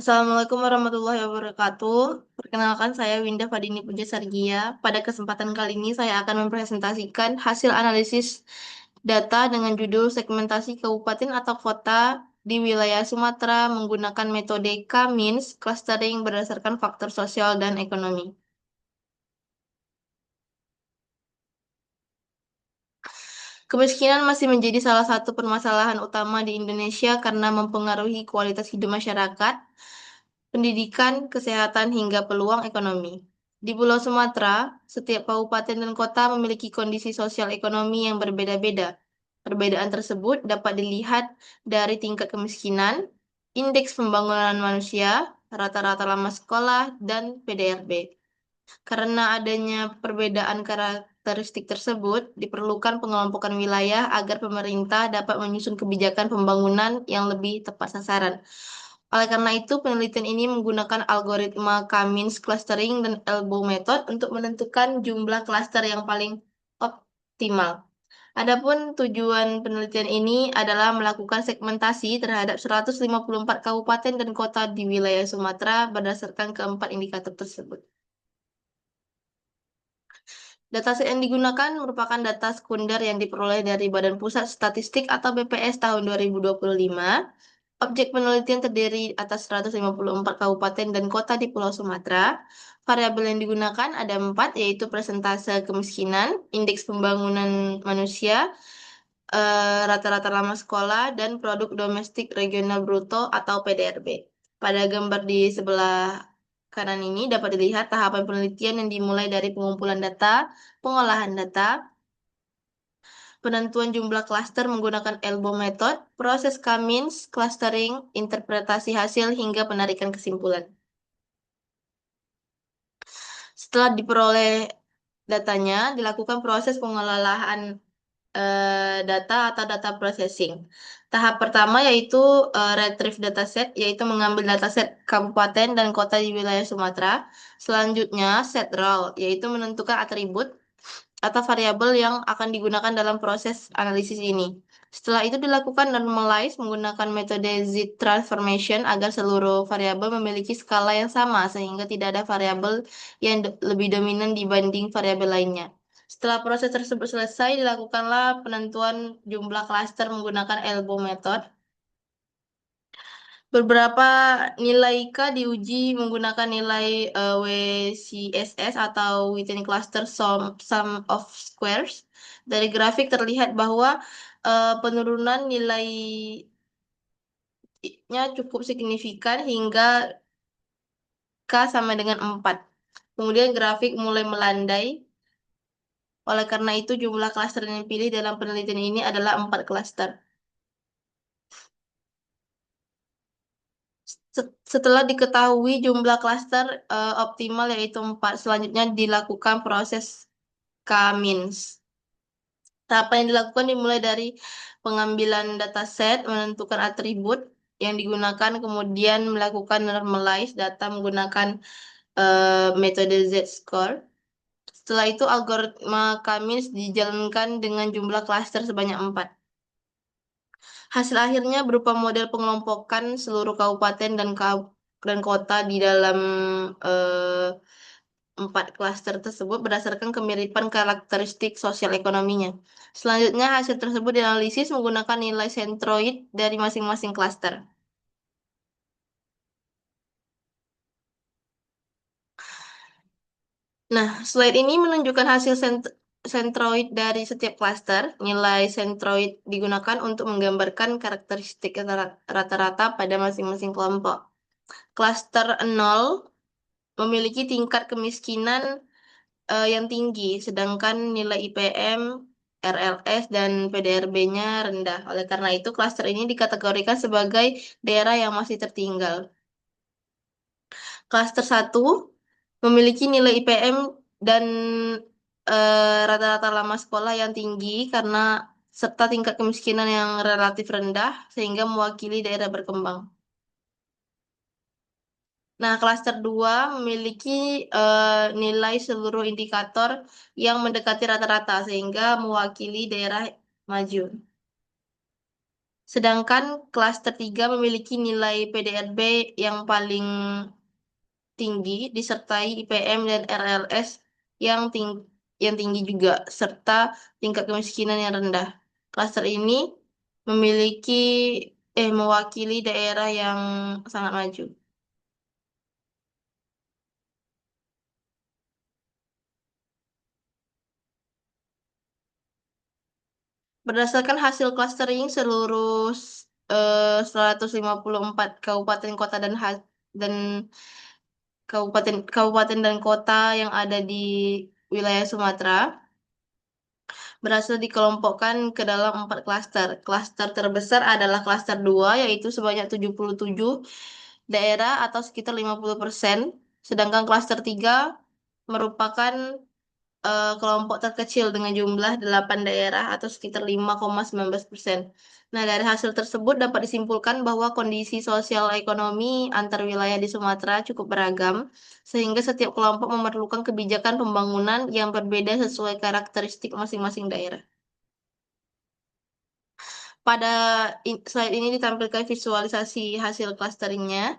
Assalamualaikum warahmatullahi wabarakatuh. Perkenalkan saya Winda Fadini Puja. Pada kesempatan kali ini saya akan mempresentasikan hasil analisis data dengan judul segmentasi kabupaten atau kota di wilayah Sumatera menggunakan metode K-means clustering berdasarkan faktor sosial dan ekonomi. Kemiskinan masih menjadi salah satu permasalahan utama di Indonesia karena mempengaruhi kualitas hidup masyarakat, pendidikan, kesehatan, hingga peluang ekonomi. Di Pulau Sumatera, setiap kabupaten dan kota memiliki kondisi sosial ekonomi yang berbeda-beda. Perbedaan tersebut dapat dilihat dari tingkat kemiskinan, indeks pembangunan manusia, rata-rata lama sekolah, dan PDRB. Karena adanya perbedaan karakteristik tersebut, diperlukan pengelompokan wilayah agar pemerintah dapat menyusun kebijakan pembangunan yang lebih tepat sasaran. Oleh karena itu, penelitian ini menggunakan algoritma K-means clustering dan elbow method untuk menentukan jumlah klaster yang paling optimal. Adapun tujuan penelitian ini adalah melakukan segmentasi terhadap 154 kabupaten dan kota di wilayah Sumatera berdasarkan keempat indikator tersebut. Dataset yang digunakan merupakan data sekunder yang diperoleh dari Badan Pusat Statistik atau BPS tahun 2025. Objek penelitian terdiri atas 154 kabupaten dan kota di Pulau Sumatera. Variabel yang digunakan ada 4, yaitu persentase kemiskinan, indeks pembangunan manusia, rata-rata lama sekolah, dan produk domestik regional bruto atau PDRB. Pada gambar di sebelah kanan ini dapat dilihat tahapan penelitian yang dimulai dari pengumpulan data, pengolahan data, penentuan jumlah klaster menggunakan elbow method, proses K-means, clustering, interpretasi hasil, hingga penarikan kesimpulan. Setelah diperoleh datanya, dilakukan proses pengolahan data atau data processing. Tahap pertama yaitu retrieve dataset, yaitu mengambil dataset kabupaten dan kota di wilayah Sumatera. Selanjutnya, set role, yaitu menentukan atribut atau variabel yang akan digunakan dalam proses analisis ini. Setelah itu dilakukan normalize menggunakan metode Z-transformation agar seluruh variabel memiliki skala yang sama sehingga tidak ada variabel yang lebih dominan dibanding variabel lainnya. Setelah proses tersebut selesai, dilakukanlah penentuan jumlah klaster menggunakan elbow method. Beberapa nilai K diuji menggunakan nilai WCSS atau Within Cluster Sum of Squares. Dari grafik terlihat bahwa penurunan nilainya cukup signifikan hingga K sama dengan 4. Kemudian grafik mulai melandai. Oleh karena itu, jumlah klaster yang dipilih dalam penelitian ini adalah 4 klaster. Setelah diketahui jumlah klaster optimal yaitu 4, selanjutnya dilakukan proses K-means. Tahapan yang dilakukan dimulai dari pengambilan dataset, menentukan atribut yang digunakan, kemudian melakukan normalize data menggunakan metode Z-score. Setelah itu, algoritma K-means dijalankan dengan jumlah klaster sebanyak 4. Hasil akhirnya berupa model pengelompokan seluruh kabupaten dan kota di dalam eh, 4 klaster tersebut berdasarkan kemiripan karakteristik sosial ekonominya. Selanjutnya, hasil tersebut dianalisis menggunakan nilai sentroid dari masing-masing klaster. Nah, slide ini menunjukkan hasil sentroid dari setiap klaster. Nilai sentroid digunakan untuk menggambarkan karakteristik rata-rata pada masing-masing kelompok. Klaster 0 memiliki tingkat kemiskinan yang tinggi, sedangkan nilai IPM, RLS, dan PDRB-nya rendah. Oleh karena itu, klaster ini dikategorikan sebagai daerah yang masih tertinggal. Klaster 1 memiliki nilai IPM dan rata-rata lama sekolah yang tinggi karena serta tingkat kemiskinan yang relatif rendah sehingga mewakili daerah berkembang. Nah, klaster 2 memiliki nilai seluruh indikator yang mendekati rata-rata sehingga mewakili daerah maju. Sedangkan klaster 3 memiliki nilai PDRB yang paling tinggi disertai IPM dan RLS yang tinggi juga serta tingkat kemiskinan yang rendah. Klaster ini memiliki mewakili daerah yang sangat maju. Berdasarkan hasil clustering seluruh 154 kabupaten kota dan kabupaten dan kota yang ada di wilayah Sumatera berhasil dikelompokkan ke dalam 4 klaster. Klaster terbesar adalah klaster 2 yaitu sebanyak 77 daerah atau sekitar 50%. Sedangkan klaster 3 merupakan kelompok terkecil dengan jumlah 8 daerah atau sekitar 5,19%. Nah, dari hasil tersebut dapat disimpulkan bahwa kondisi sosial ekonomi antar wilayah di Sumatera cukup beragam, sehingga setiap kelompok memerlukan kebijakan pembangunan yang berbeda sesuai karakteristik masing-masing daerah. Pada slide ini ditampilkan visualisasi hasil clusteringnya.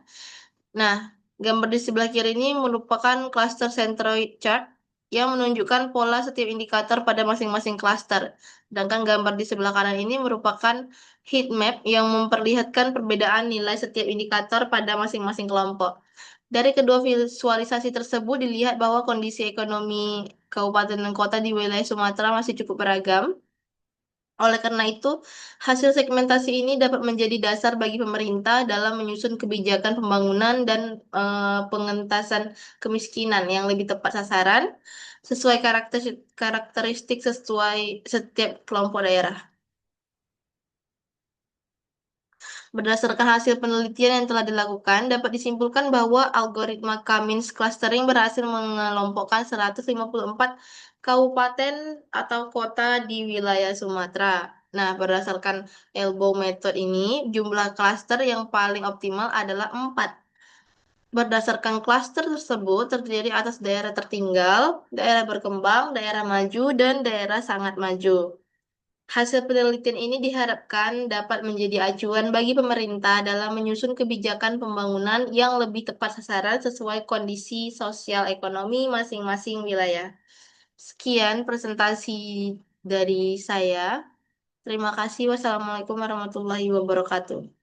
Nah, gambar di sebelah kiri ini merupakan cluster centroid chart yang menunjukkan pola setiap indikator pada masing-masing cluster. Sedangkan gambar di sebelah kanan ini merupakan heat map yang memperlihatkan perbedaan nilai setiap indikator pada masing-masing kelompok. Dari kedua visualisasi tersebut dilihat bahwa kondisi ekonomi kabupaten dan kota di wilayah Sumatera masih cukup beragam. Oleh karena itu, hasil segmentasi ini dapat menjadi dasar bagi pemerintah dalam menyusun kebijakan pembangunan dan pengentasan kemiskinan yang lebih tepat sasaran sesuai karakteristik sesuai setiap kelompok daerah. Berdasarkan hasil penelitian yang telah dilakukan, dapat disimpulkan bahwa algoritma Cummins clustering berhasil mengelompokkan 154 kabupaten atau kota di wilayah Sumatera. Nah, berdasarkan elbow method ini, jumlah klaster yang paling optimal adalah 4. Berdasarkan klaster tersebut terdiri atas daerah tertinggal, daerah berkembang, daerah maju, dan daerah sangat maju. Hasil penelitian ini diharapkan dapat menjadi acuan bagi pemerintah dalam menyusun kebijakan pembangunan yang lebih tepat sasaran sesuai kondisi sosial ekonomi masing-masing wilayah. Sekian presentasi dari saya. Terima kasih. Wassalamualaikum warahmatullahi wabarakatuh.